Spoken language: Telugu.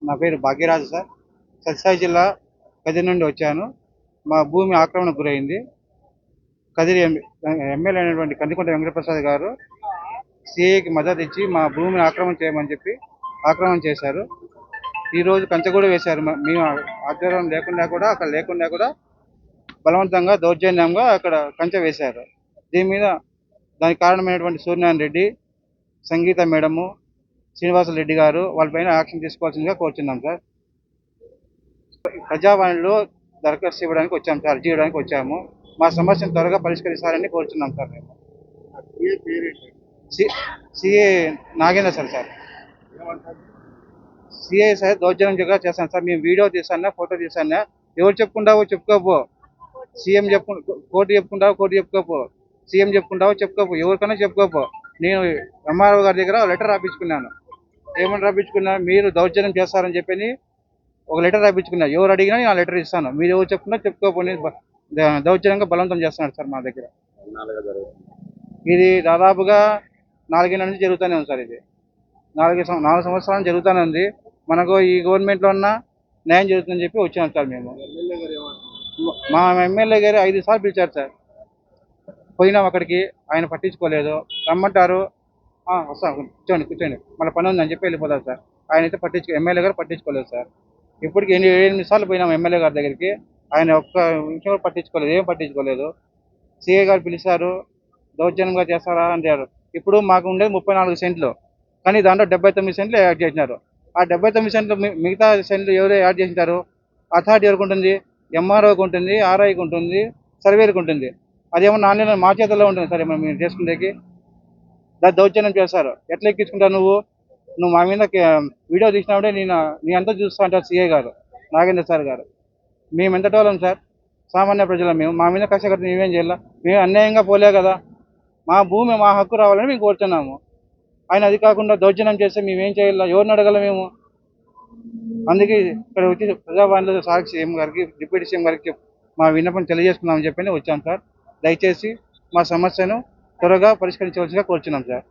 నా పేరు భాగ్యరాజు సార్. సత్యసాయి జిల్లా కదిరి నుండి వచ్చాను. మా భూమి ఆక్రమణకు గురైంది. కదిరి ఎమ్మెల్యే అయినటువంటి కందికుంట వెంకటప్రసాద్ గారు సిఐకి మద్దతు ఇచ్చి మా భూమిని ఆక్రమణ చేయమని చెప్పి ఆక్రమణ చేశారు. ఈరోజు కంచె కూడా వేశారు. మేము ఆధ్వర్యం లేకుండా కూడా అక్కడ లేకుండా కూడా బలవంతంగా దౌర్జన్యంగా అక్కడ కంచె వేశారు. దీని మీద దానికి కారణమైనటువంటి సూర్యనారాయణ రెడ్డి, సంగీత మేడము, శ్రీనివాసరెడ్డి గారు వాళ్ళపైన యాక్షన్ తీసుకోవాల్సిందిగా కోరుచున్నాం సార్. ప్రజావాణిలో దరఖాస్తు ఇవ్వడానికి వచ్చాము సార్, అర్జీ ఇవ్వడానికి వచ్చాము. మా సమస్యను త్వరగా పరిష్కరిస్తారని కోరుచున్నాం సార్. మేము CI Nagendra sir. CI sir దౌర్జన్యంగా చేస్తాను సార్. మేము వీడియో తీసానా, ఫోటో తీసానా, ఎవరు చెప్పుకుంటావో చెప్పుకోపో. సీఎం కోర్టు చెప్పుకోపో. సీఎం చెప్పుకోపో, ఎవరికైనా చెప్పుకోపో. నేను ఎంఆర్ఓ గారి దగ్గర లెటర్ రాపించుకున్నాను. ఏమని రాపించుకున్నా, మీరు దౌర్జన్యం చేస్తారని చెప్పని ఒక లెటర్ రాపించుకున్నా. ఎవరు అడిగినా నేను ఆ లెటర్ ఇస్తాను. మీరు ఎవరు చెప్పుకున్నా చెప్పుకోపోని దౌర్జన్యంగా బలవంతం చేస్తున్నాడు సార్ మా దగ్గర. ఇది దాదాపుగా 4 నుంచి జరుగుతూనే ఉంది సార్. ఇది 4 సంవత్సరాలు జరుగుతూనే ఉంది. మనకు ఈ గవర్నమెంట్లో ఉన్న న్యాయం జరుగుతుందని చెప్పి వచ్చాను సార్. మేము మా ఎమ్మెల్యే గారు 5 సార్లు పిలిచారు సార్. పోయినాం అక్కడికి, ఆయన పట్టించుకోలేదు. రమ్మంటారు, వస్తాం, కూర్చోండి మళ్ళీ పని ఉందని చెప్పి వెళ్ళిపోతారు సార్. ఆయన అయితే ఎమ్మెల్యే గారు పట్టించుకోలేదు సార్. ఇప్పటికి 8 సార్లు పోయినాం ఎమ్మెల్యే గారి దగ్గరికి. ఆయన ఒక్క విషయం పట్టించుకోలేదు, ఏం పట్టించుకోలేదు. సిఐ గారు పిలిచారు, దౌర్జన్యంగా చేస్తారా అంటారు. ఇప్పుడు మాకు ఉండేది 34 సెంట్లు, కానీ దాంట్లో 79 సెంట్లు యాడ్ చేసినారు. ఆ 79 సెంట్లు మిగతా సెంట్లు ఎవరు యాడ్ చేసినారు? అథారిటీ ఎవరికి ఉంటుంది? ఎంఆర్ఓకి ఉంటుంది, ఆర్ఐకి ఉంటుంది, సర్వేకి ఉంటుంది. అదేమన్నా ఆన్లైన్లో మా చేతుల్లో ఉంటుంది సార్. ఏమన్నా మీరు చేసుకునేకి దౌర్జన్యం చేస్తారు. ఎట్లా ఎక్కించుకుంటావు నువ్వు మా మీద వీడియో తీసినప్పుడే నీ అంతా చూస్తా అంటారు సిఐ గారు, నాగేంద్ర సార్ గారు. మేము ఎంత టోలం సార్, సామాన్య ప్రజలు. మేము మా మీద కష్ట కట్టి మేమేం చేయాల? మేము అన్యాయంగా పోలే కదా. మా భూమి మా హక్కు రావాలని మేము కోరుతున్నాము. ఆయన అది కాకుండా దౌర్జన్యం చేస్తే మేమేం చేయాల? ఎవరిని అడగల మేము? అందుకే ఇక్కడ వచ్చి ప్రజావాణిలో సాక్షి సీఎం గారికి, డిప్యూటీ సీఎం గారికి మా విన్నపం తెలియజేసుకుందామని చెప్పి వచ్చాం సార్. దయచేసి మా సమస్యను త్వరగా పరిష్కరించవలసిగా కోరుచున్నాం సార్.